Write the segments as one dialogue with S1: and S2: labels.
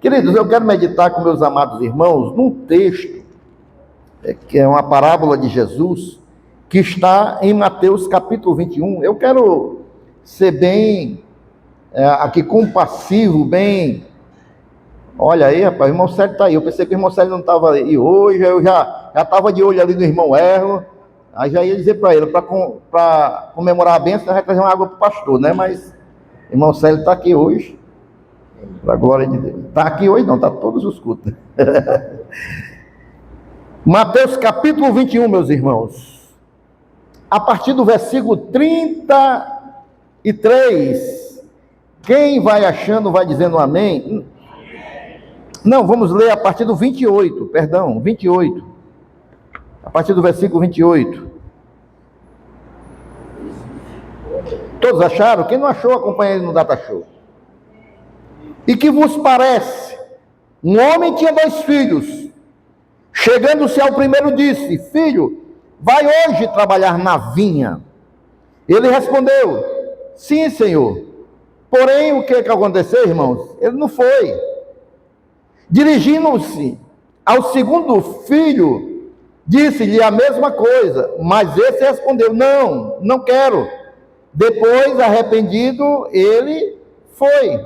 S1: Queridos, eu quero meditar com meus amados irmãos num texto, que é uma parábola de Jesus, que está em Mateus capítulo 21. Eu quero ser bem, aqui compassivo, bem... Olha aí, rapaz, o irmão Célio está aí. Eu pensei que o irmão Célio não estava aí hoje, eu já estava de olho ali no irmão Erlo. Aí já ia dizer para ele, para comemorar a bênção, vai trazer uma água para o pastor, né? Mas o irmão Célio está aqui hoje, para a glória de Deus. Está aqui hoje não, está todos os cultos. Mateus capítulo 21, meus irmãos. A partir do versículo 33. Quem vai achando, vai dizendo amém. Não, vamos ler a partir do 28, perdão, 28. A partir do versículo 28. Todos acharam? Quem não achou, acompanha ele no Data Show. E que vos parece? Um homem tinha 2 filhos. Chegando-se ao primeiro, disse: Filho, vai hoje trabalhar na vinha. Ele respondeu: Sim, senhor. Porém, o que aconteceu, irmãos? Ele não foi. Dirigindo-se ao segundo filho, disse-lhe a mesma coisa, mas esse respondeu: Não quero. Depois, arrependido, ele foi.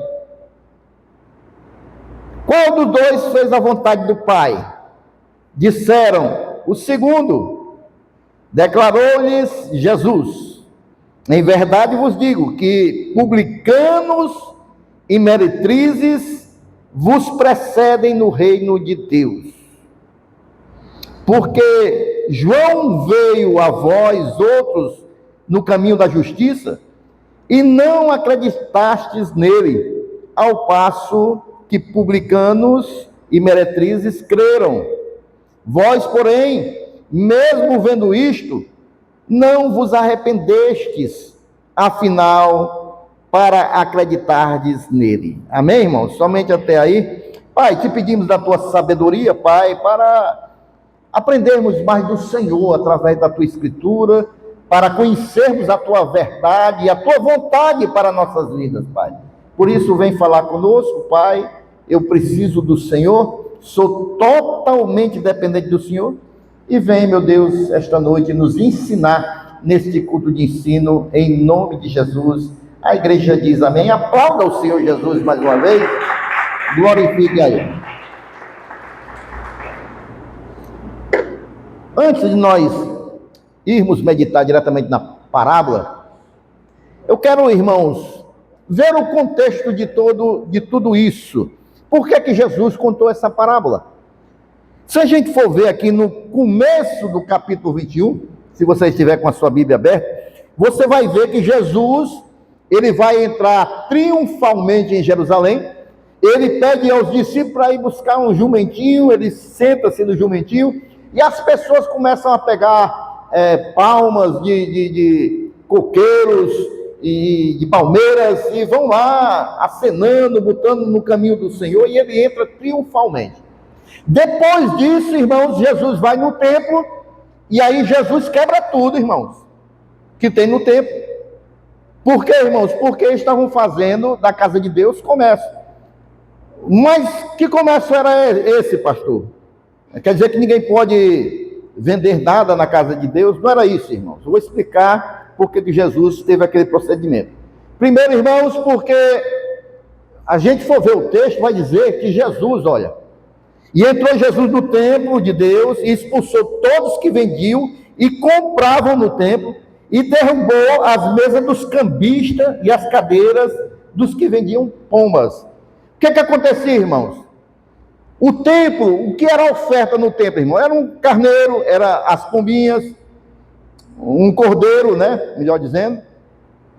S1: Qual dos 2 fez a vontade do pai? Disseram: o segundo. Declarou-lhes Jesus: Em verdade vos digo que publicanos e meretrizes vos precedem no reino de Deus. Porque João veio a vós outros no caminho da justiça, e não acreditastes nele, ao passo que publicanos e meretrizes creram. Vós, porém, mesmo vendo isto, não vos arrependestes, afinal, para acreditardes nele. Amém, irmãos? Somente até aí. Pai, te pedimos da tua sabedoria, Pai, para aprendermos mais do Senhor através da tua Escritura, para conhecermos a tua verdade e a tua vontade para nossas vidas, Pai. Por isso, vem falar conosco, Pai. Eu preciso do Senhor, sou totalmente dependente do Senhor. E vem, meu Deus, esta noite nos ensinar neste culto de ensino, em nome de Jesus. A igreja diz amém. Aplauda o Senhor Jesus mais uma vez. Glorifique a Ele. Antes de nós irmos meditar diretamente na parábola, eu quero, irmãos, ver o contexto de tudo isso. Por que Jesus contou essa parábola? Se a gente for ver aqui no começo do capítulo 21, se você estiver com a sua Bíblia aberta, você vai ver que Jesus, ele vai entrar triunfalmente em Jerusalém. Ele pede aos discípulos para ir buscar um jumentinho, ele senta-se no jumentinho, e as pessoas começam a pegar palmas de coqueiros e de palmeiras, e vão lá acenando, botando no caminho do Senhor, e ele entra triunfalmente. Depois disso, irmãos, Jesus vai no templo, e aí Jesus quebra tudo, irmãos, que tem no templo. Por quê, irmãos? Porque estavam fazendo da casa de Deus comércio. Mas que comércio era esse, pastor? Quer dizer que ninguém pode vender nada na casa de Deus? Não era isso, irmãos. Eu vou explicar por que Jesus teve aquele procedimento. Primeiro, irmãos, porque a gente for ver o texto, vai dizer que Jesus, olha, e entrou Jesus no templo de Deus e expulsou todos que vendiam e compravam no templo, e derrubou as mesas dos cambistas e as cadeiras dos que vendiam pombas. O que acontecia, irmãos? O templo, o que era a oferta no templo, irmão? Era um carneiro, era as pombinhas, um cordeiro, né? Melhor dizendo.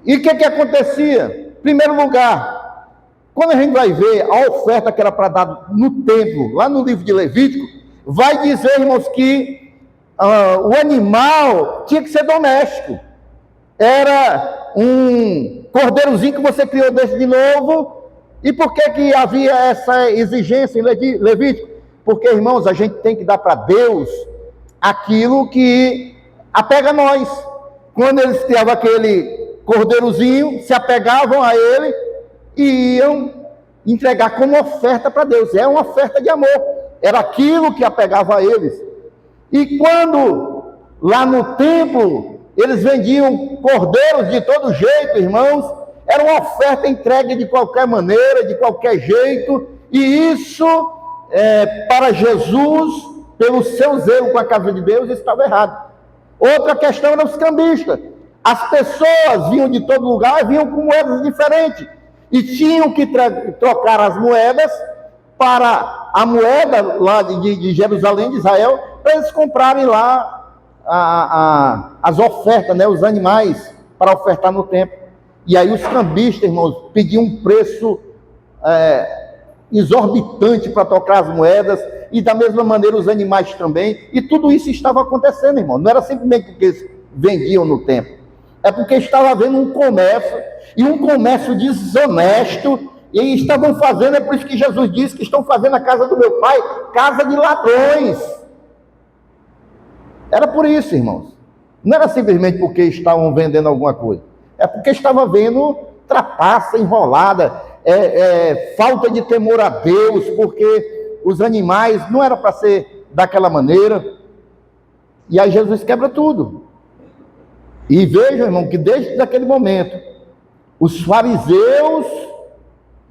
S1: E o que acontecia? Em primeiro lugar, quando a gente vai ver a oferta que era para dar no templo, lá no livro de Levítico, vai dizer, irmãos, que o animal tinha que ser doméstico. Era um cordeirozinho que você criou desse de novo. E por que havia essa exigência em Levítico? Porque, irmãos, a gente tem que dar para Deus aquilo que apega a nós. Quando eles criavam aquele cordeirozinho, se apegavam a ele e iam entregar como oferta para Deus. É uma oferta de amor. Era aquilo que apegava a eles. E quando lá no templo eles vendiam cordeiros de todo jeito, irmãos, era uma oferta entregue de qualquer maneira, de qualquer jeito, e isso, para Jesus, pelo seu zelo com a casa de Deus, estava errado. Outra questão eram os cambistas. As pessoas vinham de todo lugar, vinham com moedas diferentes, e tinham que trocar as moedas para a moeda lá de Jerusalém, de Israel, para eles comprarem lá as ofertas, né, os animais, para ofertar no templo. E aí os cambistas, irmãos, pediam um preço exorbitante para trocar as moedas, e da mesma maneira os animais também, e tudo isso estava acontecendo, irmão. Não era simplesmente porque eles vendiam no templo, é porque estava havendo um comércio, e um comércio desonesto, e estavam fazendo, é por isso que Jesus disse que estão fazendo a casa do meu pai casa de ladrões. Era por isso, irmãos. Não era simplesmente porque estavam vendendo alguma coisa, é porque estava vendo trapaça, enrolada, falta de temor a Deus, porque os animais não era para ser daquela maneira. E aí Jesus quebra tudo. E vejam, irmão, que desde aquele momento, os fariseus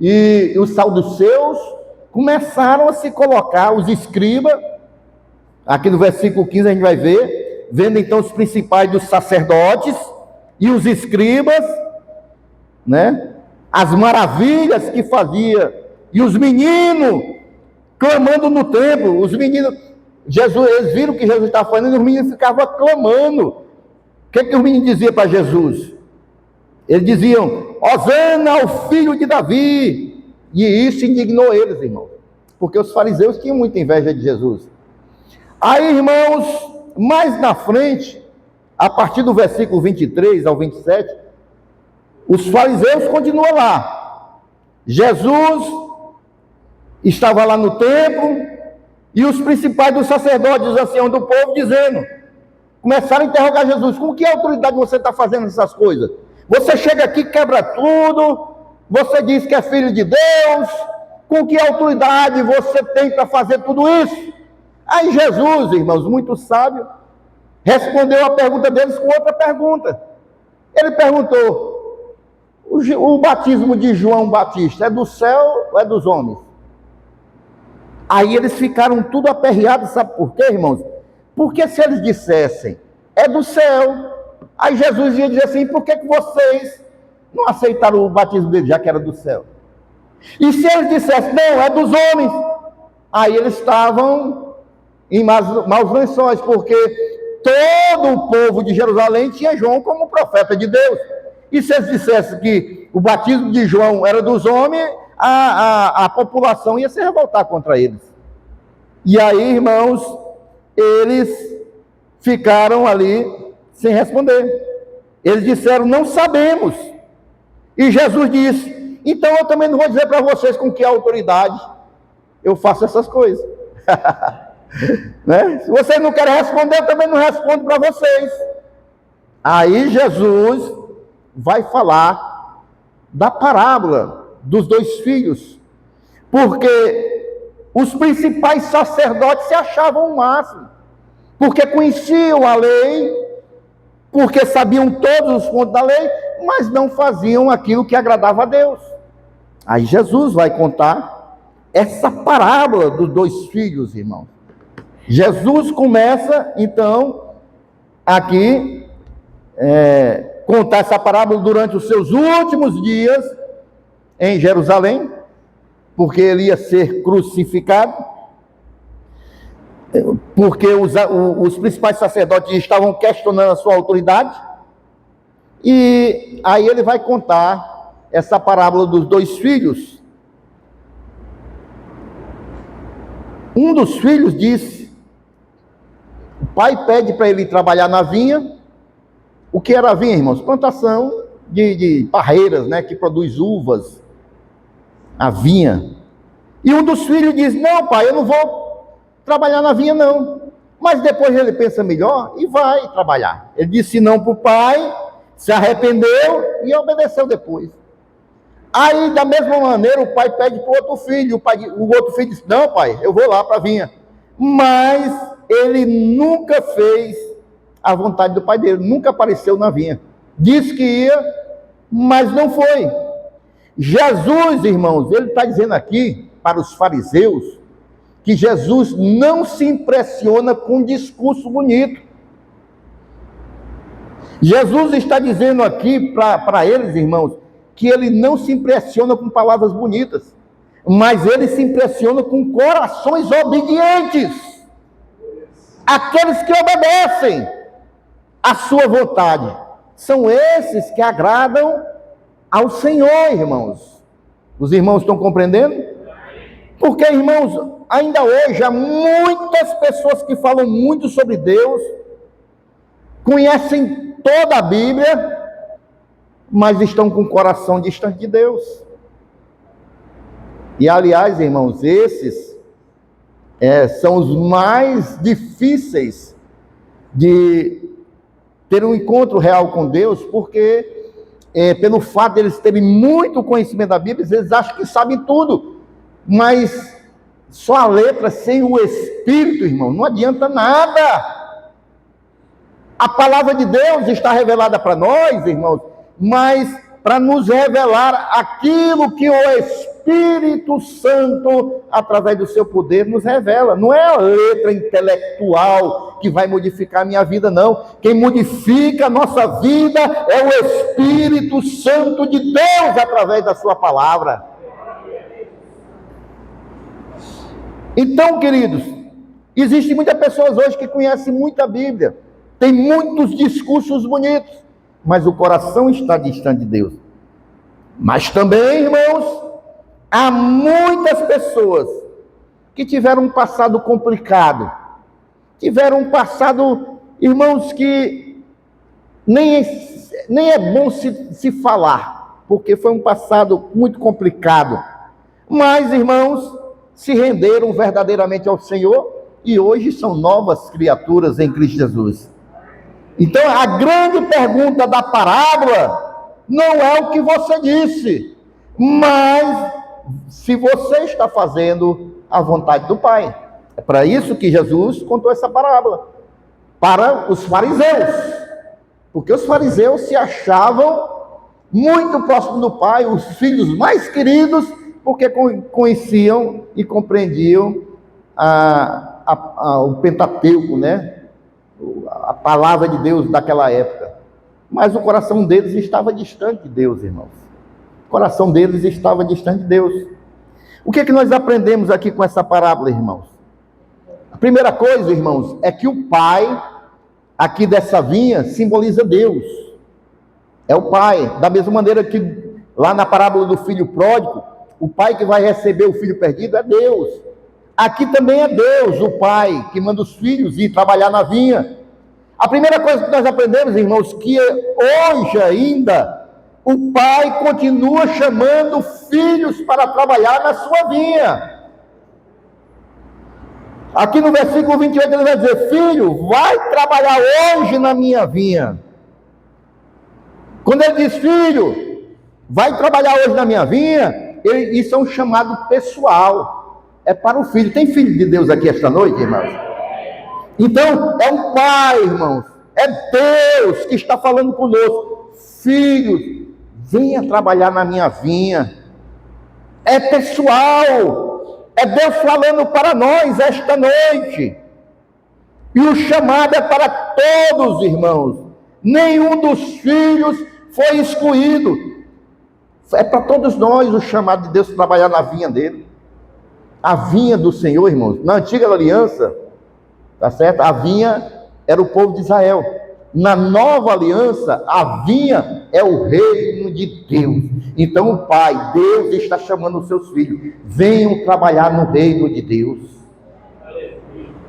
S1: e os saduceus começaram a se colocar, os escribas, aqui no versículo 15 a gente vai ver, vendo então os principais dos sacerdotes e os escribas, né, as maravilhas que fazia, e os meninos clamando no templo, os meninos, eles viram que Jesus estava fazendo, e os meninos ficavam clamando. O que os meninos diziam para Jesus? Eles diziam, Hosana ao filho de Davi, e isso indignou eles, irmãos, porque os fariseus tinham muita inveja de Jesus. Aí, irmãos, mais na frente, a partir do versículo 23 ao 27, os fariseus continuam lá. Jesus estava lá no templo, e os principais dos sacerdotes, os anciãos do povo, dizendo, começaram a interrogar Jesus, com que autoridade você está fazendo essas coisas? Você chega aqui, quebra tudo, você diz que é filho de Deus, com que autoridade você tem para fazer tudo isso? Aí Jesus, irmãos, muito sábio, respondeu a pergunta deles com outra pergunta. Ele perguntou, o batismo de João Batista é do céu ou é dos homens? Aí eles ficaram tudo aperreados, sabe por quê, irmãos? Porque se eles dissessem, é do céu, aí Jesus ia dizer assim, por que vocês não aceitaram o batismo dele, já que era do céu? E se eles dissessem, não, é dos homens, aí eles estavam em maus lençóis, porque todo o povo de Jerusalém tinha João como profeta de Deus. E se eles dissessem que o batismo de João era dos homens, a população ia se revoltar contra eles. E aí, irmãos, eles ficaram ali sem responder. Eles disseram, não sabemos. E Jesus disse, então eu também não vou dizer para vocês com que autoridade eu faço essas coisas. Né? Se vocês não querem responder, eu também não respondo para vocês. Aí Jesus vai falar da parábola dos dois filhos, porque os principais sacerdotes se achavam o máximo, porque conheciam a lei, porque sabiam todos os pontos da lei, mas não faziam aquilo que agradava a Deus. Aí Jesus vai contar essa parábola dos dois filhos, irmão. Jesus começa, então, aqui, contar essa parábola durante os seus últimos dias em Jerusalém, porque ele ia ser crucificado, porque os principais sacerdotes estavam questionando a sua autoridade, e aí ele vai contar essa parábola dos dois filhos. Um dos filhos disse, o pai pede para ele trabalhar na vinha. O que era a vinha, irmãos? Plantação de parreiras, né, que produz uvas, a vinha. E um dos filhos diz, não pai, eu não vou trabalhar na vinha não. Mas depois ele pensa melhor e vai trabalhar. Ele disse não para o pai, se arrependeu e obedeceu depois. Aí, da mesma maneira, o pai pede para o outro filho. O outro filho diz: não, pai, eu vou lá para a vinha. Mas ele nunca fez a vontade do pai dele, nunca apareceu na vinha. Disse que ia, mas não foi. Jesus, irmãos, ele está dizendo aqui para os fariseus que Jesus não se impressiona com um discurso bonito. Jesus está dizendo aqui para eles, irmãos, que ele não se impressiona com palavras bonitas, mas ele se impressiona com corações obedientes, aqueles que obedecem à sua vontade. São esses que agradam ao Senhor, irmãos. Os irmãos estão compreendendo? Porque, irmãos, ainda hoje há muitas pessoas que falam muito sobre Deus, conhecem toda a Bíblia, mas estão com o coração distante de Deus. E, aliás, irmãos, esses são os mais difíceis de ter um encontro real com Deus, porque pelo fato de eles terem muito conhecimento da Bíblia, eles acham que sabem tudo, mas só a letra sem o Espírito, irmão, não adianta nada. A palavra de Deus está revelada para nós, irmãos, mas para nos revelar aquilo que o Espírito Santo, através do seu poder, nos revela. Não é a letra intelectual que vai modificar a minha vida, não. Quem modifica a nossa vida é o Espírito Santo de Deus, através da sua palavra. Então, queridos, existem muitas pessoas hoje que conhecem muita Bíblia, tem muitos discursos bonitos, mas o coração está distante de Deus. Mas também, irmãos, há muitas pessoas que tiveram um passado complicado, tiveram um passado, irmãos, que nem é bom se falar, porque foi um passado muito complicado. Mas, irmãos, se renderam verdadeiramente ao Senhor e hoje são novas criaturas em Cristo Jesus. Então, a grande pergunta da parábola não é o que você disse, mas se você está fazendo a vontade do Pai. É para isso que Jesus contou essa parábola, para os fariseus, porque os fariseus se achavam muito próximos do Pai, os filhos mais queridos, porque conheciam e compreendiam o Pentateuco, né? A palavra de Deus daquela época. Mas o coração deles estava distante de Deus, irmãos. O coração deles estava distante de Deus. O que é que nós aprendemos aqui com essa parábola, irmãos? A primeira coisa, irmãos, é que o pai, aqui dessa vinha, simboliza Deus. É o pai. Da mesma maneira que lá na parábola do filho pródigo, o pai que vai receber o filho perdido é Deus. Aqui também é Deus, o pai, que manda os filhos ir trabalhar na vinha. A primeira coisa que nós aprendemos, irmãos, que hoje ainda o pai continua chamando filhos para trabalhar na sua vinha. Aqui no versículo 28 ele vai dizer: filho, vai trabalhar hoje na minha vinha. Quando ele diz filho, vai trabalhar hoje na minha vinha, isso é um chamado pessoal. É para o filho. Tem filho de Deus aqui esta noite, irmãos? Então, é um pai, irmãos. É Deus que está falando conosco. Filhos, venha trabalhar na minha vinha. É pessoal. É Deus falando para nós esta noite. E o chamado é para todos, irmãos. Nenhum dos filhos foi excluído. É para todos nós o chamado de Deus trabalhar na vinha dele. A vinha do Senhor, irmãos, na antiga aliança, tá certo? A vinha era o povo de Israel. Na nova aliança, a vinha é o reino de Deus. Então o Pai, Deus, está chamando os seus filhos: venham trabalhar no reino de Deus.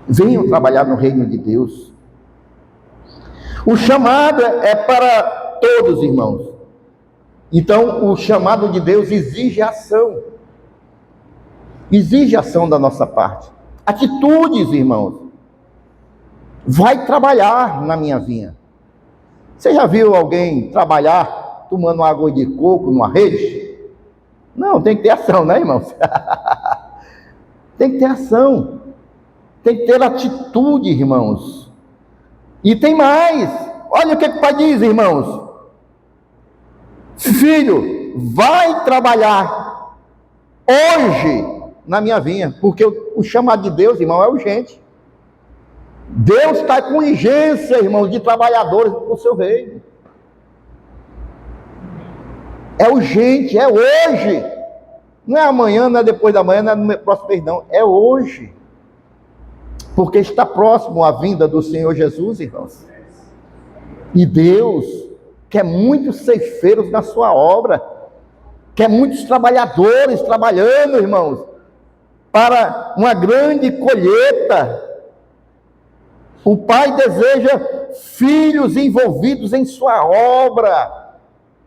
S1: Venham trabalhar no reino de Deus. O chamado é para todos, irmãos. Então o chamado de Deus exige ação. Exige ação da nossa parte. Atitudes, irmãos. Vai trabalhar na minha vinha. Você já viu alguém trabalhar tomando água de coco numa rede? Não, tem que ter ação, né, irmãos? Tem que ter ação. Tem que ter atitude, irmãos. E tem mais. Olha o que o pai diz, irmãos. Filho, vai trabalhar hoje na minha vinha, porque o chamado de Deus, irmão, é urgente. Deus está com urgência, irmãos, de trabalhadores para o seu reino. É urgente, é hoje. Não é amanhã, não é depois da manhã, não é no próximo mês, não. É hoje. Porque está próximo a vinda do Senhor Jesus, irmãos. E Deus quer muitos ceifeiros na sua obra. Quer muitos trabalhadores trabalhando, irmãos, para uma grande colheita. O Pai deseja filhos envolvidos em sua obra.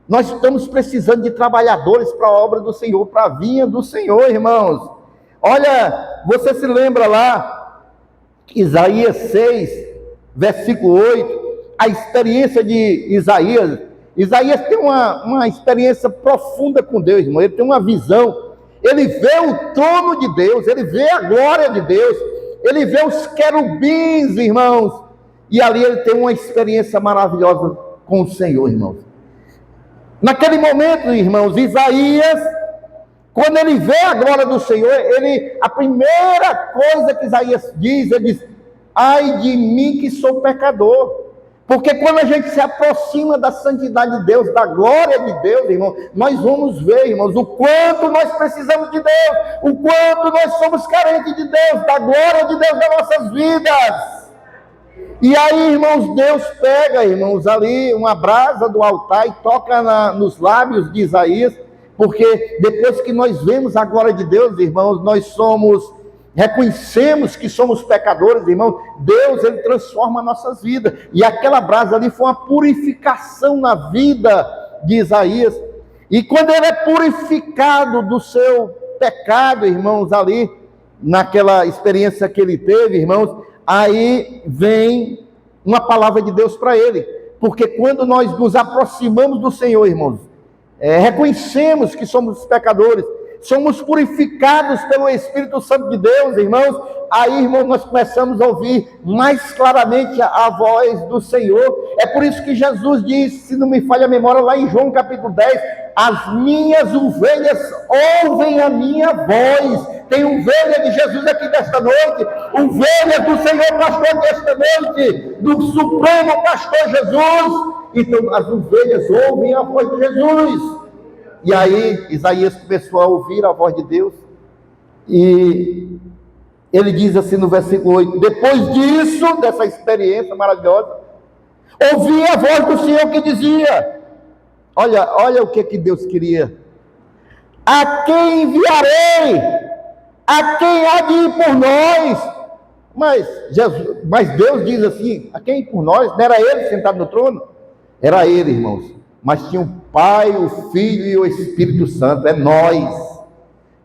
S1: Nós estamos precisando de trabalhadores para a obra do Senhor, para a vinha do Senhor, irmãos. Olha, você se lembra lá, Isaías 6, versículo 8, a experiência de Isaías. Isaías tem uma experiência profunda com Deus, irmão. Ele tem uma visão. Ele vê o trono de Deus, ele vê a glória de Deus, ele vê os querubins, irmãos. E ali ele tem uma experiência maravilhosa com o Senhor, irmãos. Naquele momento, irmãos, Isaías, quando ele vê a glória do Senhor, a primeira coisa que Isaías diz, ele diz: ai de mim que sou pecador. Porque quando a gente se aproxima da santidade de Deus, da glória de Deus, irmão, nós vamos ver, irmãos, o quanto nós precisamos de Deus, o quanto nós somos carentes de Deus, da glória de Deus nas nossas vidas. E aí, irmãos, Deus pega, irmãos, ali uma brasa do altar e toca nos lábios de Isaías, porque depois que nós vemos a glória de Deus, irmãos, reconhecemos que somos pecadores, irmãos, Deus, ele transforma nossas vidas, e aquela brasa ali foi uma purificação na vida de Isaías, e quando ele é purificado do seu pecado, irmãos, ali, naquela experiência que ele teve, irmãos, aí vem uma palavra de Deus para ele, porque quando nós nos aproximamos do Senhor, irmãos, reconhecemos que somos pecadores, somos purificados pelo Espírito Santo de Deus, irmãos, aí, irmãos, nós começamos a ouvir mais claramente a voz do Senhor. É por isso que Jesus disse, se não me falha a memória, lá em João capítulo 10, as minhas ovelhas ouvem a minha voz. Tem ovelha de Jesus aqui desta noite, ovelha do Senhor pastor desta noite, do Supremo Pastor Jesus. Então as ovelhas ouvem a voz de Jesus. E aí Isaías começou a ouvir a voz de Deus, e ele diz assim no versículo 8, depois disso, dessa experiência maravilhosa, ouvi a voz do Senhor que dizia, olha o que Deus queria: a quem enviarei? A quem há de ir por nós? Mas Deus diz assim, a quem ir por nós? Não era ele sentado no trono? Era ele, irmãos, mas tinha o Pai, o Filho e o Espírito Santo, é nós.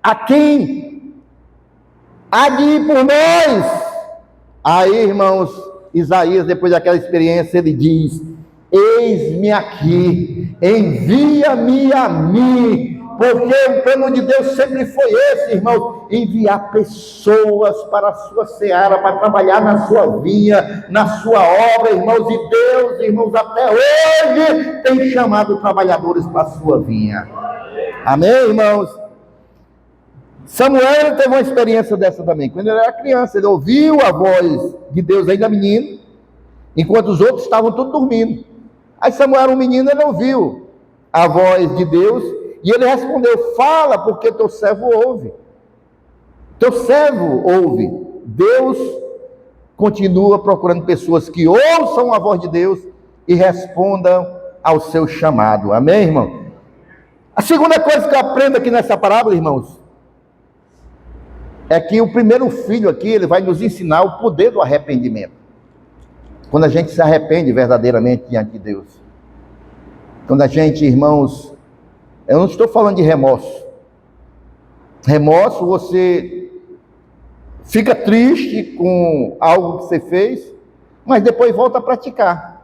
S1: A quem há de ir por nós? Aí, irmãos, Isaías, depois daquela experiência, ele diz: eis-me aqui, envia-me a mim. Porque o plano de Deus sempre foi esse, irmãos, enviar pessoas para a sua seara, para trabalhar na sua vinha, na sua obra, irmãos. E Deus, irmãos, até hoje tem chamado trabalhadores para a sua vinha. Amém, irmãos? Samuel teve uma experiência dessa também. Quando ele era criança, ele ouviu a voz de Deus ainda menino, enquanto os outros estavam todos dormindo. Aí Samuel era um menino, ele ouviu a voz de Deus, e ele respondeu: fala, porque teu servo ouve. Teu servo ouve. Deus continua procurando pessoas que ouçam a voz de Deus e respondam ao seu chamado. Amém, irmão? A segunda coisa que eu aprendo aqui nessa parábola, irmãos, é que o primeiro filho aqui, ele vai nos ensinar o poder do arrependimento. Quando a gente se arrepende verdadeiramente diante de Deus. Quando a gente, irmãos, eu não estou falando de remorso. Remorso, você fica triste com algo que você fez, mas depois volta a praticar.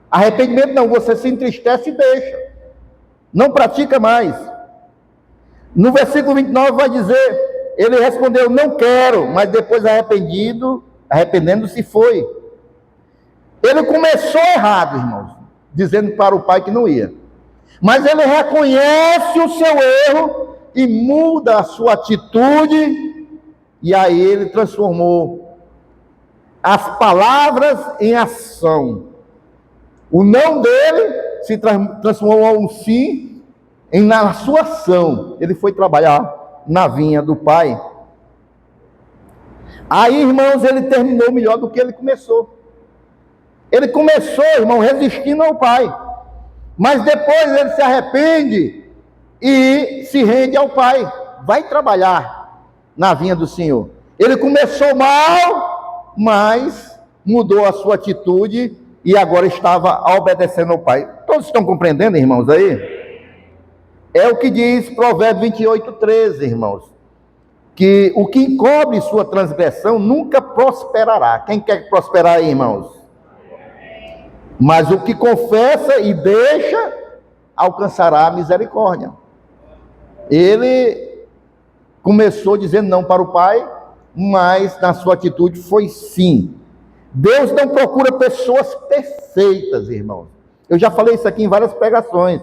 S1: Arrependimento não, você se entristece e deixa. Não pratica mais. No versículo 29 vai dizer, ele respondeu, não quero, mas depois arrependendo-se foi. Ele começou errado, irmãos, dizendo para o pai que não ia. Mas ele reconhece o seu erro e muda a sua atitude, e aí ele transformou as palavras em ação. O não dele se transformou em um sim na sua ação. Ele foi trabalhar na vinha do pai. Aí, irmãos, ele terminou melhor do que ele começou. Ele começou, irmão, resistindo ao pai. Mas depois ele se arrepende e se rende ao pai. Vai trabalhar na vinha do Senhor. Ele começou mal, mas mudou a sua atitude e agora estava obedecendo ao pai. Todos estão compreendendo, irmãos, aí? É o que diz Provérbios 28:13, irmãos. Que o que encobre sua transgressão nunca prosperará. Quem quer prosperar aí, irmãos? Mas o que confessa e deixa, alcançará a misericórdia. Ele começou dizendo não para o pai, mas na sua atitude foi sim. Deus não procura pessoas perfeitas, irmãos. Eu já falei isso aqui em várias pregações.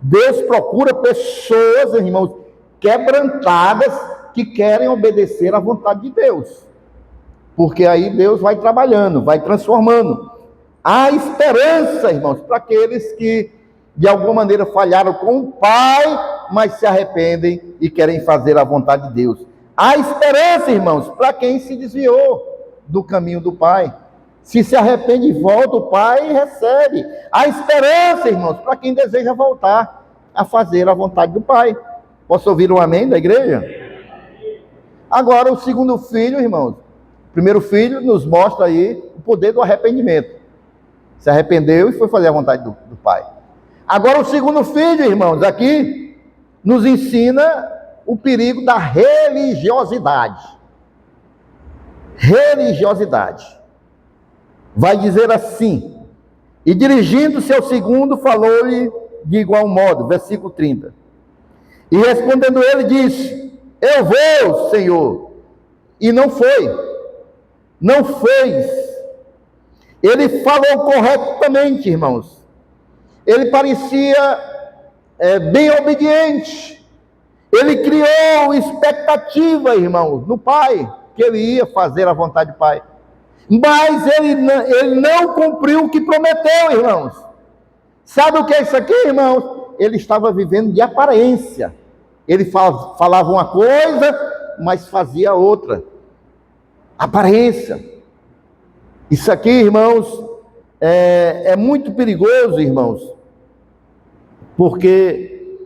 S1: Deus procura pessoas, irmãos, quebrantadas, que querem obedecer à vontade de Deus. Porque aí Deus vai trabalhando, vai transformando. Há esperança, irmãos, para aqueles que de alguma maneira falharam com o Pai, mas se arrependem e querem fazer a vontade de Deus. Há esperança, irmãos, para quem se desviou do caminho do Pai. Se arrepende e volta, o Pai recebe. Há esperança, irmãos, para quem deseja voltar a fazer a vontade do Pai. Posso ouvir um amém da igreja? Agora, o segundo filho, irmãos. O primeiro filho nos mostra aí o poder do arrependimento. Se arrependeu e foi fazer a vontade do Pai. Agora, o segundo filho, irmãos, aqui nos ensina o perigo da religiosidade. Religiosidade. Vai dizer assim: e dirigindo-se ao segundo, falou-lhe de igual modo, versículo 30. E respondendo ele, disse: eu vou, Senhor. E não foi. Não fez. Ele falou corretamente, irmãos. Ele parecia bem obediente. Ele criou expectativa, irmãos, no Pai, que ele ia fazer a vontade do Pai. Mas ele não cumpriu o que prometeu, irmãos. Sabe o que é isso aqui, irmãos? Ele estava vivendo de aparência. Ele falava uma coisa, mas fazia outra. Aparência. Isso aqui, irmãos, é muito perigoso, irmãos, porque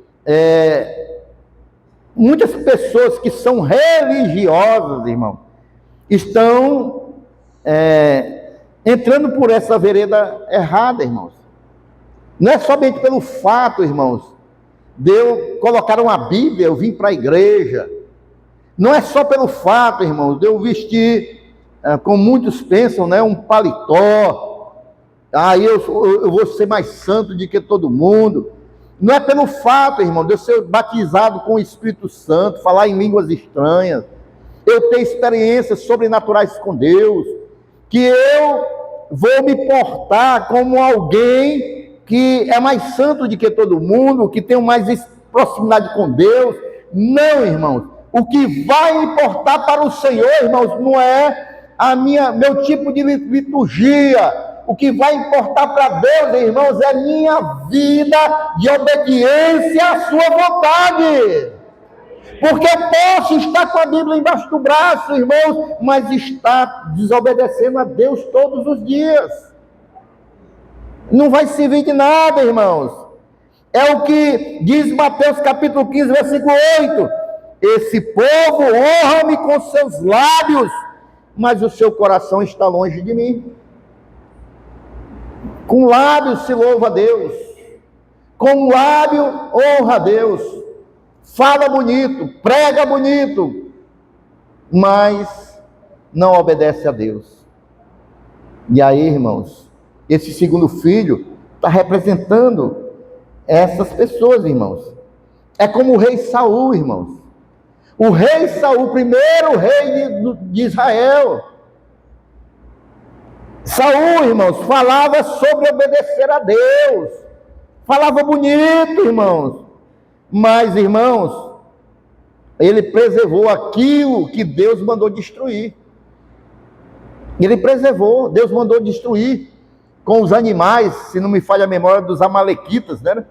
S1: muitas pessoas que são religiosas, irmão, estão entrando por essa vereda errada, irmãos. Não é somente pelo fato, irmãos, de eu colocar uma Bíblia, eu vim para a igreja. Não é só pelo fato, irmãos, de eu vestir, como muitos pensam, né, um paletó. Aí eu vou ser mais santo do que todo mundo. Não é pelo fato, irmão, de eu ser batizado com o Espírito Santo, falar em línguas estranhas, eu ter experiências sobrenaturais com Deus, que eu vou me portar como alguém que é mais santo do que todo mundo, que tem mais proximidade com Deus. Não, irmãos. O que vai importar para o Senhor, irmãos, não é meu tipo de liturgia. O que vai importar para Deus, irmãos, é minha vida de obediência à sua vontade. Porque eu posso estar com a Bíblia embaixo do braço, irmãos, mas estar desobedecendo a Deus todos os dias. Não vai servir de nada, irmãos. É o que diz Mateus capítulo 15, versículo 8. Esse povo honra-me com seus lábios, mas o seu coração está longe de mim. Com lábios se louva a Deus, com lábio honra a Deus, fala bonito, prega bonito, mas não obedece a Deus. E aí, irmãos, esse segundo filho está representando essas pessoas, irmãos. É como o rei Saul, irmãos. O rei Saul, o primeiro rei de Israel. Saul, irmãos, falava sobre obedecer a Deus. Falava bonito, irmãos. Mas, irmãos, ele preservou aquilo que Deus mandou destruir. Ele preservou, Deus mandou destruir com os animais, se não me falha a memória, dos amalequitas, né?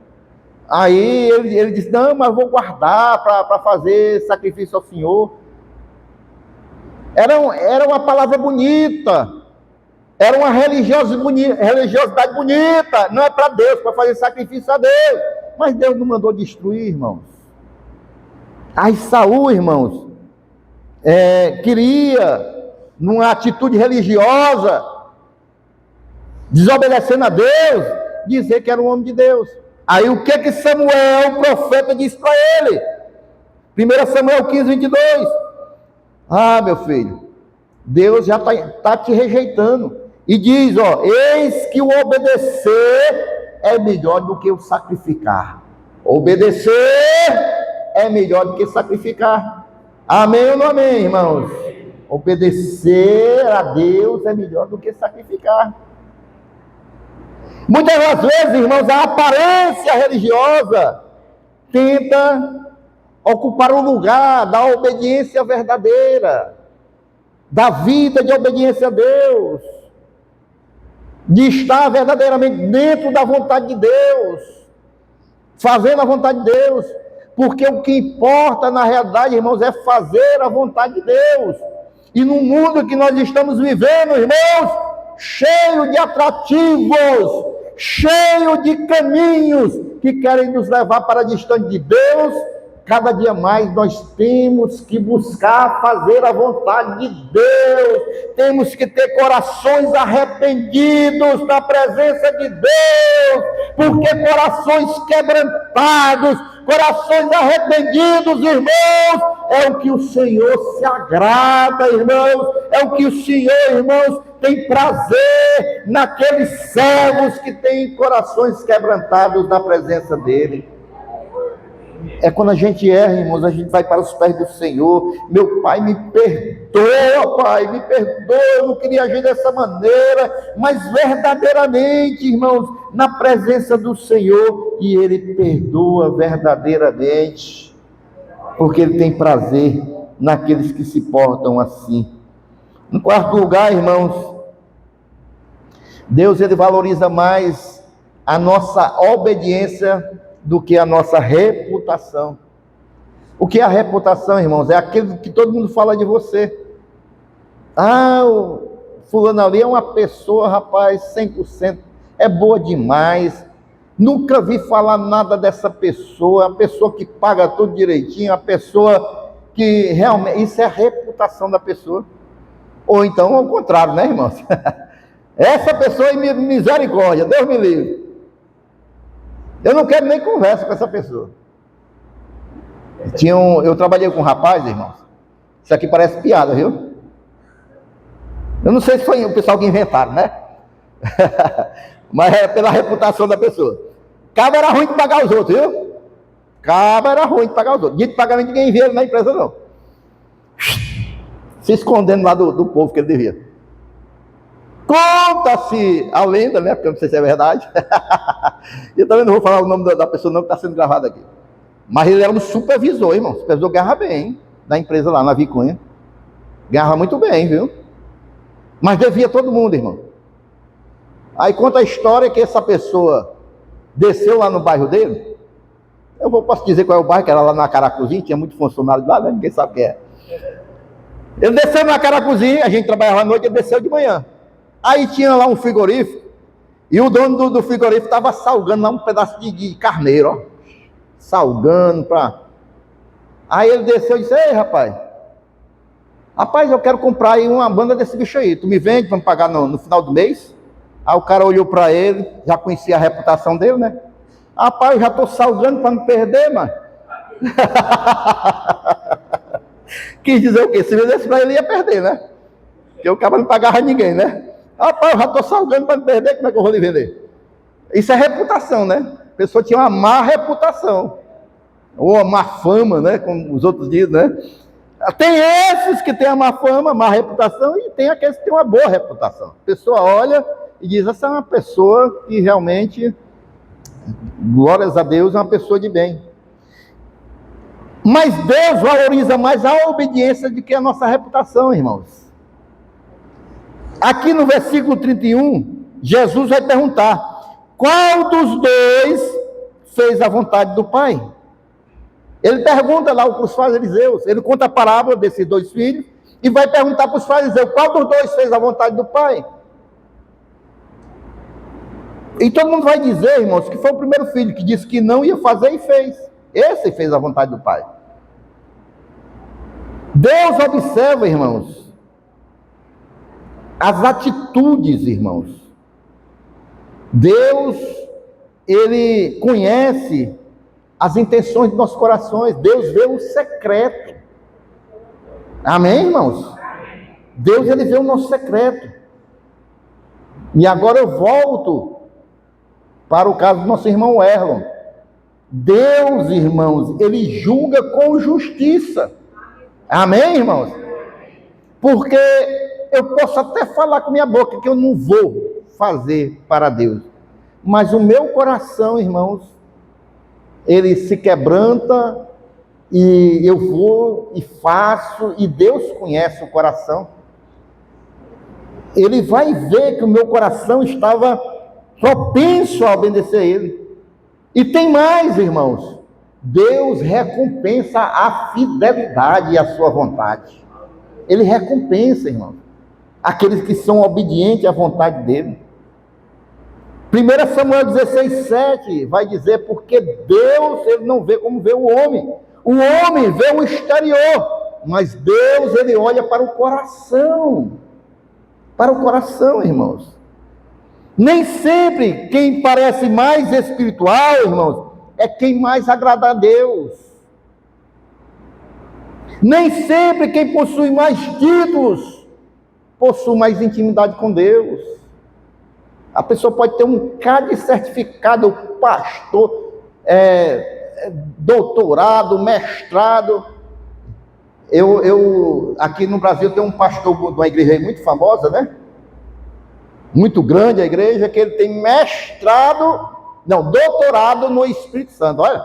S1: Aí ele disse, não, mas vou guardar para fazer sacrifício ao Senhor. Era uma palavra bonita, era uma religiosidade bonita, não é para Deus, para fazer sacrifício a Deus. Mas Deus não mandou destruir, irmãos. Aí Saul, irmãos, queria, numa atitude religiosa, desobedecendo a Deus, dizer que era um homem de Deus. Aí o que Samuel, o profeta, disse para ele? 1 Samuel 15, 22. Ah, meu filho, Deus já está te rejeitando. E diz, ó, eis que o obedecer é melhor do que o sacrificar. Obedecer é melhor do que sacrificar. Amém ou não amém, irmãos? Obedecer a Deus é melhor do que sacrificar. Muitas das vezes, irmãos, a aparência religiosa tenta ocupar o lugar da obediência verdadeira, da vida de obediência a Deus, de estar verdadeiramente dentro da vontade de Deus, fazendo a vontade de Deus, porque o que importa na realidade, irmãos, é fazer a vontade de Deus. E no mundo que nós estamos vivendo, irmãos, cheio de atrativos, cheio de caminhos que querem nos levar para distante de Deus, cada dia mais nós temos que buscar fazer a vontade de Deus, temos que ter corações arrependidos na presença de Deus, porque corações quebrantados, corações arrependidos, irmãos, é o que o Senhor se agrada, irmãos, é o que o Senhor, irmãos, tem prazer naqueles servos que têm corações quebrantados na presença dEle. É quando a gente erra, irmãos, a gente vai para os pés do Senhor. Meu Pai, me perdoa, Pai, me perdoa, eu não queria agir dessa maneira, mas verdadeiramente, irmãos, na presença do Senhor, e Ele perdoa verdadeiramente, porque Ele tem prazer naqueles que se portam assim. Em quarto lugar, irmãos, Deus, Ele valoriza mais a nossa obediência do que a nossa reputação. O que é a reputação, irmãos? É aquilo que todo mundo fala de você. Ah, o fulano ali é uma pessoa, rapaz, 100%, é boa demais. Nunca vi falar nada dessa pessoa, a pessoa que paga tudo direitinho, a pessoa que realmente... Isso é a reputação da pessoa. Ou então, ao contrário, né, irmãos? Essa pessoa é misericórdia, Deus me livre. Eu não quero nem conversa com essa pessoa. Eu trabalhei com um rapaz, irmãos. Isso aqui parece piada, viu? Eu não sei se foi o pessoal que inventaram, né? Mas é pela reputação da pessoa. Cabo era ruim de pagar os outros, viu? Cabo era ruim de pagar os outros. Dia de pagamento ninguém via na empresa, não. Se escondendo lá do povo que ele devia. Conta-se a lenda, né? Porque eu não sei se é verdade. Eu também não vou falar o nome da pessoa não, que está sendo gravado aqui. Mas ele era um supervisor, irmão. O supervisor ganhava bem, da empresa lá na Vicunha. Ganhava muito bem, viu? Mas devia todo mundo, irmão. Aí conta a história que essa pessoa desceu lá no bairro dele. Posso dizer qual é o bairro, que era lá na Caracuzinha, tinha muito funcionário lá, né? Ninguém sabe o que é. Ele desceu na Caracuzinha, a gente trabalhava à noite, ele desceu de manhã. Aí tinha lá um frigorífico, e o dono do frigorífico estava salgando lá um pedaço de carneiro, ó. Salgando para... Aí ele desceu e disse, ei, rapaz, eu quero comprar aí uma banda desse bicho aí, tu me vende para me pagar no final do mês? Aí o cara olhou para ele, já conhecia a reputação dele, né? Rapaz, eu já estou salgando para não perder, mano. Quis dizer o quê? Se vendesse para ele, ia perder, né? Porque o cara não pagava ninguém, né? Rapaz, eu já estou salgando para não perder, como é que eu vou lhe vender? Isso é reputação, né? A pessoa tinha uma má reputação. ou a má fama, né? Como os outros dizem, né? Tem esses que têm a má fama, má reputação, e tem aqueles que têm uma boa reputação. A pessoa olha e diz, essa é uma pessoa que realmente, glórias a Deus, é uma pessoa de bem. Mas Deus valoriza mais a obediência do que a nossa reputação, irmãos. Aqui no versículo 31, Jesus vai perguntar, qual dos dois fez a vontade do Pai? Ele pergunta lá para os fariseus, ele conta a parábola desses dois filhos, e vai perguntar para os fariseus, qual dos dois fez a vontade do Pai? E todo mundo vai dizer, irmãos, que foi o primeiro filho que disse que não ia fazer e fez. Esse fez a vontade do Pai. Deus observa, irmãos, as atitudes, irmãos. Deus, ele conhece as intenções dos nossos corações. Deus vê o secreto. Amém, irmãos? Deus, ele vê o nosso secreto. E agora eu volto para o caso do nosso irmão Erlon. Deus, irmãos, ele julga com justiça. Amém, irmãos? Porque eu posso até falar com minha boca que eu não vou fazer para Deus, mas o meu coração, irmãos, ele se quebranta e eu vou e faço, e Deus conhece o coração. Ele vai ver que o meu coração estava propenso a obedecer a Ele. E tem mais, irmãos. Deus recompensa a fidelidade e a sua vontade. Ele recompensa, irmãos, aqueles que são obedientes à vontade dele. 1 Samuel 16:7 vai dizer, porque Deus, ele não vê como vê o homem. O homem vê o exterior, mas Deus, ele olha para o coração. Para o coração, irmãos. Nem sempre quem parece mais espiritual, irmãos, é quem mais agrada a Deus. Nem sempre quem possui mais títulos possui mais intimidade com Deus. A pessoa pode ter um cara de certificado, pastor, doutorado, mestrado. Eu aqui no Brasil tem um pastor de uma igreja muito famosa, né? Muito grande a igreja, que ele tem doutorado no Espírito Santo. Olha,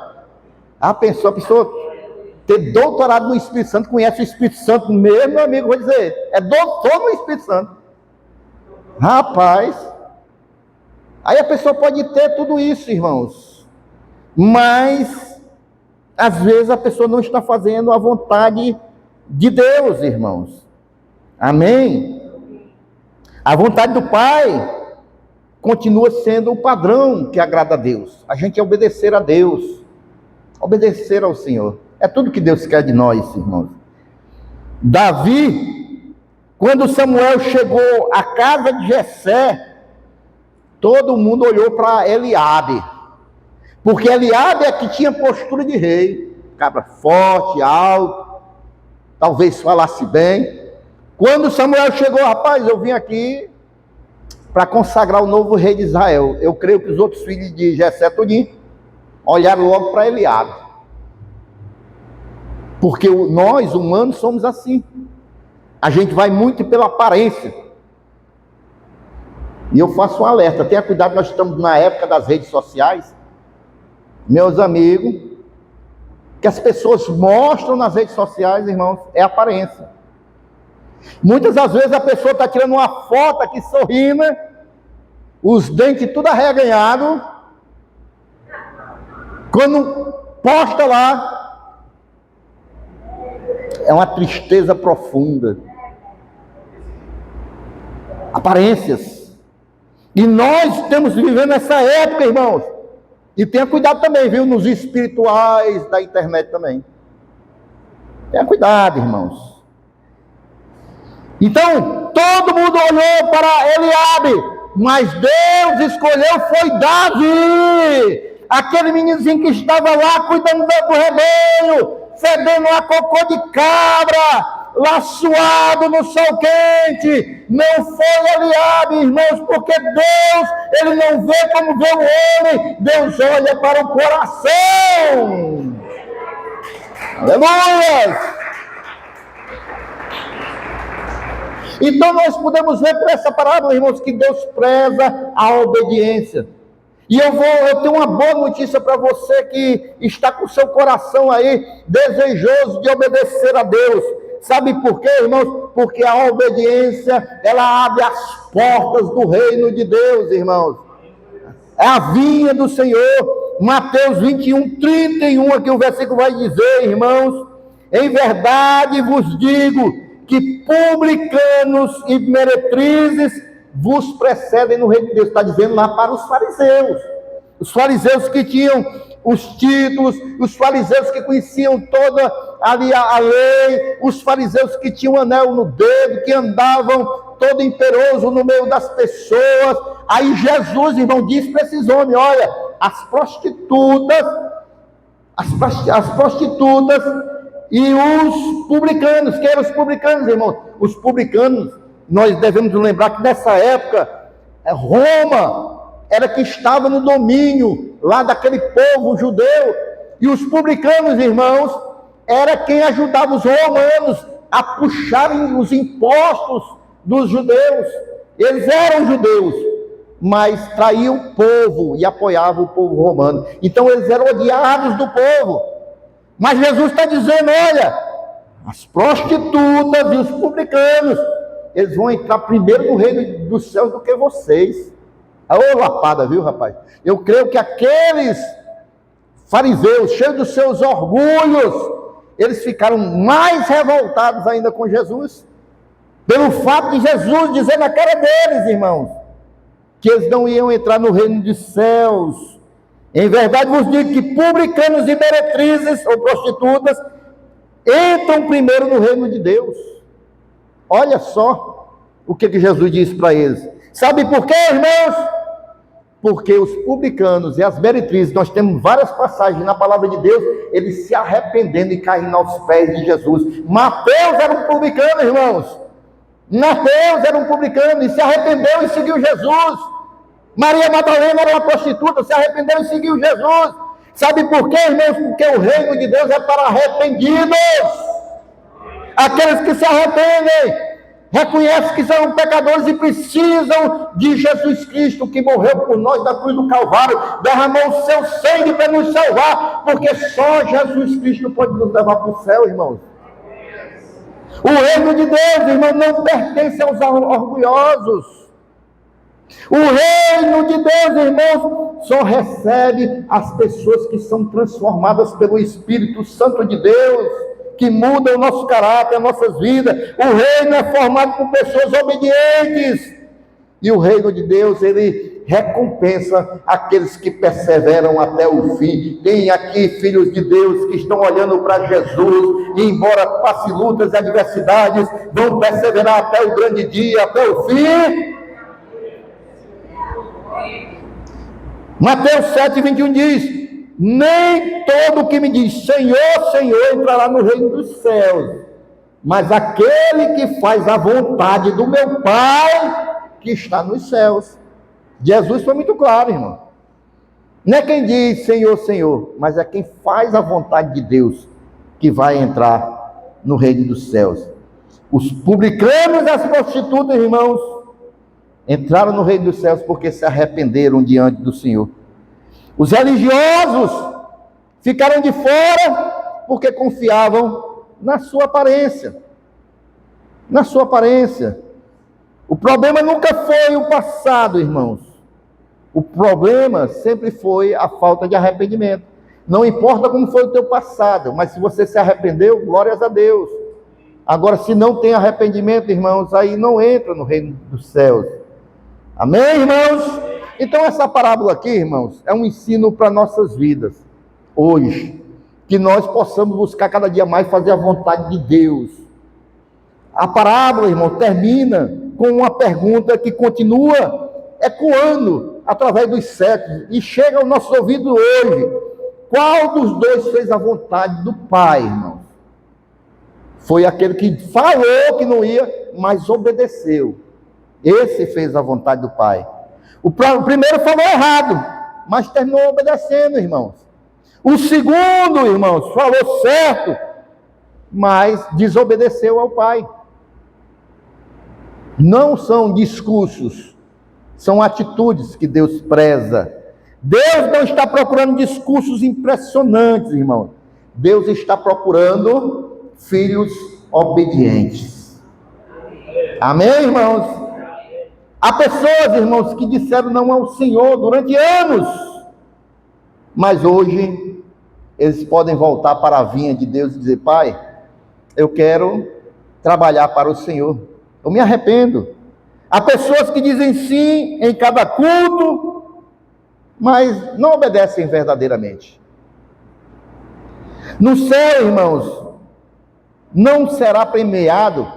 S1: a pessoa ter doutorado no Espírito Santo, conhece o Espírito Santo mesmo, meu amigo, vou dizer, é doutor no Espírito Santo. Rapaz, aí a pessoa pode ter tudo isso, irmãos, mas às vezes a pessoa não está fazendo a vontade de Deus, irmãos. Amém? A vontade do Pai continua sendo o padrão que agrada a Deus. A gente é obedecer a Deus, obedecer ao Senhor. É tudo que Deus quer de nós, irmãos. Davi, quando Samuel chegou à casa de Jessé, todo mundo olhou para Eliabe, porque Eliabe é que tinha postura de rei, cabra forte, alto, talvez falasse bem. Quando Samuel chegou, rapaz, eu vim aqui para consagrar o novo rei de Israel. Eu creio que os outros filhos de Jessé tudinho olharam logo para Eliabe. Porque nós, humanos, somos assim. A gente vai muito pela aparência. E eu faço um alerta, tenha cuidado, nós estamos na época das redes sociais. Meus amigos, que as pessoas mostram nas redes sociais, irmãos, é aparência. Muitas das vezes a pessoa está tirando uma foto aqui sorrindo, os dentes tudo arreganhado, quando posta lá, é uma tristeza profunda. Aparências. E nós estamos vivendo essa época, irmãos. E tenha cuidado também, viu, nos espirituais da internet também. Tenha cuidado, irmãos. Então, todo mundo olhou para Eliabe, mas Deus escolheu foi Davi, aquele meninozinho que estava lá cuidando do rebanho, fedendo a cocô de cabra, lá suado no sol quente. Não foi Eliabe, irmãos, porque Deus, ele não vê como vê o homem, Deus olha para o coração. Aleluia! Então nós podemos ver por essa parábola, irmãos, que Deus preza a obediência. E eu tenho uma boa notícia para você que está com o seu coração aí desejoso de obedecer a Deus. Sabe por quê, irmãos? Porque a obediência, ela abre as portas do reino de Deus, irmãos. É a vinha do Senhor. Mateus 21, 31, aqui o versículo vai dizer, irmãos: em verdade vos digo que publicanos e meretrizes vos precedem no reino de Deus. Está dizendo lá para os fariseus que tinham os títulos, os fariseus que conheciam toda ali a lei, os fariseus que tinham um anel no dedo, que andavam todo imperoso no meio das pessoas. Aí Jesus, irmão, diz para esses homens: olha, as prostitutas e os publicanos. Quem eram os publicanos, irmão? Os publicanos, nós devemos lembrar que nessa época, Roma era que estava no domínio lá daquele povo judeu, e os publicanos, irmãos, era quem ajudava os romanos a puxarem os impostos dos judeus. Eles eram judeus, mas traíam o povo e apoiavam o povo romano. Então eles eram odiados do povo. Mas Jesus está dizendo: olha, as prostitutas e os publicanos, eles vão entrar primeiro no reino dos céus do que vocês. Ô lapada, viu, rapaz? Eu creio que aqueles fariseus, cheios dos seus orgulhos, eles ficaram mais revoltados ainda com Jesus, pelo fato de Jesus dizer na cara deles, irmãos, que eles não iam entrar no reino dos céus. Em verdade vos digo que publicanos e meretrizes, ou prostitutas, entram primeiro no reino de Deus. Olha só o que Jesus disse para eles. Sabe por quê, irmãos? Porque os publicanos e as meretrizes, nós temos várias passagens na palavra de Deus, eles se arrependendo e caindo aos pés de Jesus. Mateus era um publicano, irmãos. Mateus era um publicano e se arrependeu e seguiu Jesus. Maria Madalena era uma prostituta, se arrependeu e seguiu Jesus. Sabe por quê, irmãos? Porque o reino de Deus é para arrependidos. Aqueles que se arrependem, reconhecem que são pecadores e precisam de Jesus Cristo, que morreu por nós na cruz do Calvário, derramou o seu sangue para nos salvar, porque só Jesus Cristo pode nos levar para o céu, irmãos. O reino de Deus, irmão, não pertence aos orgulhosos. O reino de Deus, irmãos, só recebe as pessoas que são transformadas pelo Espírito Santo de Deus, que muda o nosso caráter, as nossas vidas. O reino é formado por pessoas obedientes. E o reino de Deus, ele recompensa aqueles que perseveram até o fim. Tem aqui filhos de Deus que estão olhando para Jesus, e embora passe lutas e adversidades, vão perseverar até o grande dia, até o fim. Mateus 7,21 diz: nem todo que me diz Senhor, Senhor entrará no reino dos céus, mas aquele que faz a vontade do meu Pai que está nos céus. Jesus foi muito claro, irmão. Não é quem diz Senhor, Senhor, mas é quem faz a vontade de Deus que vai entrar no reino dos céus. Os publicanos e as prostitutas, irmãos, entraram no reino dos céus porque se arrependeram diante do Senhor. Os religiosos ficaram de fora porque confiavam na sua aparência. Na sua aparência. O problema nunca foi o passado, irmãos. O problema sempre foi a falta de arrependimento. Não importa como foi o teu passado, mas se você se arrependeu, glórias a Deus. Agora, se não tem arrependimento, irmãos, aí não entra no reino dos céus. Amém, irmãos? Então essa parábola aqui, irmãos, é um ensino para nossas vidas, hoje, que nós possamos buscar cada dia mais fazer a vontade de Deus. A parábola, irmão, termina com uma pergunta que continua ecoando através dos séculos, e chega ao nosso ouvido hoje: qual dos dois fez a vontade do Pai, irmãos? Foi aquele que falou que não ia, mas obedeceu. Esse fez a vontade do Pai. O primeiro falou errado, mas terminou obedecendo, irmãos. O segundo, irmãos, falou certo, mas desobedeceu ao pai. Não são discursos, são atitudes que Deus preza. Deus não está procurando discursos impressionantes, irmão. Deus está procurando filhos obedientes. Amém, irmãos? Há pessoas, irmãos, que disseram não ao Senhor durante anos, mas hoje eles podem voltar para a vinha de Deus e dizer: Pai, eu quero trabalhar para o Senhor, eu me arrependo. Há pessoas que dizem sim em cada culto, mas não obedecem verdadeiramente. No céu, irmãos, não será premiado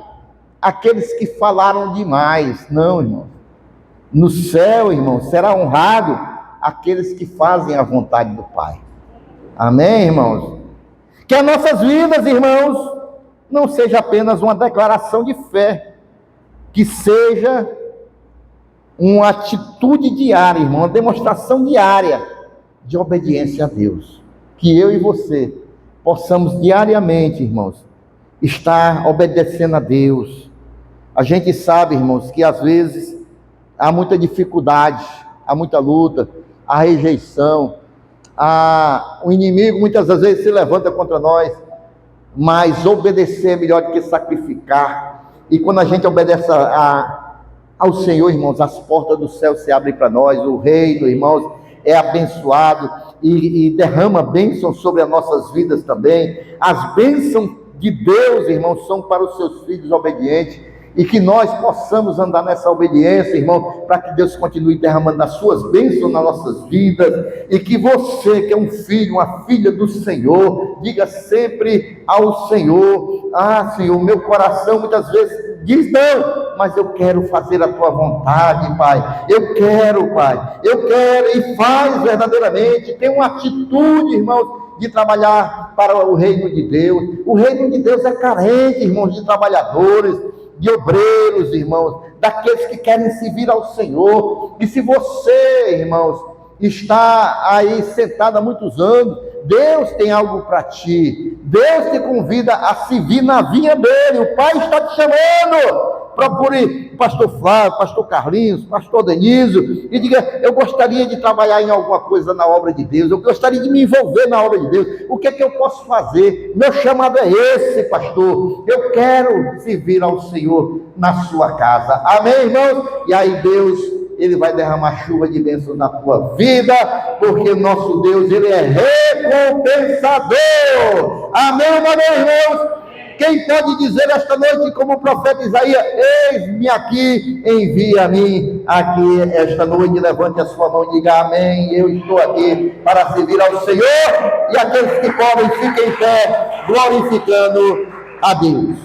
S1: aqueles que falaram demais, não, irmãos. No céu, irmãos, será honrado aqueles que fazem a vontade do Pai. Amém, irmãos? Que as nossas vidas, irmãos, não seja apenas uma declaração de fé, que seja uma atitude diária, irmão, uma demonstração diária de obediência a Deus. Que eu e você possamos diariamente, irmãos, estar obedecendo a Deus. A gente sabe, irmãos, que às vezes há muita dificuldade, há muita luta, há rejeição, o inimigo muitas das vezes se levanta contra nós, mas obedecer é melhor do que sacrificar. E quando a gente obedece ao Senhor, irmãos, as portas do céu se abrem para nós, o reino, irmãos, é abençoado e derrama bênçãos sobre as nossas vidas também. As bênçãos de Deus, irmãos, são para os seus filhos obedientes, e que nós possamos andar nessa obediência, irmão, para que Deus continue derramando as suas bênçãos nas nossas vidas, e que você, que é um filho, uma filha do Senhor, diga sempre ao Senhor: ah, Senhor, meu coração muitas vezes diz não, mas eu quero fazer a tua vontade, Pai. Eu quero, Pai, eu quero, e faz verdadeiramente. Tem uma atitude, irmãos, de trabalhar para o reino de Deus. O reino de Deus é carente, irmãos, de trabalhadores, de obreiros, irmãos, daqueles que querem servir ao Senhor. E se você, irmãos, está aí sentado há muitos anos, Deus tem algo para ti. Deus te convida a servir na vinha dele. O Pai está te chamando. Procure o pastor Flávio, pastor Carlinhos, pastor Denísio, e diga: eu gostaria de trabalhar em alguma coisa na obra de Deus, eu gostaria de me envolver na obra de Deus. O que é que eu posso fazer? Meu chamado é esse, pastor. Eu quero servir ao Senhor na sua casa. Amém, irmãos? E aí Deus, Ele vai derramar chuva de bênçãos na tua vida, porque o nosso Deus, Ele é recompensador. Amém, irmãos? Quem pode dizer esta noite, como o profeta Isaías: eis-me aqui, envia a mim aqui esta noite? Levante a sua mão e diga: amém, eu estou aqui para servir ao Senhor. E aqueles que podem, fiquem em pé, glorificando a Deus.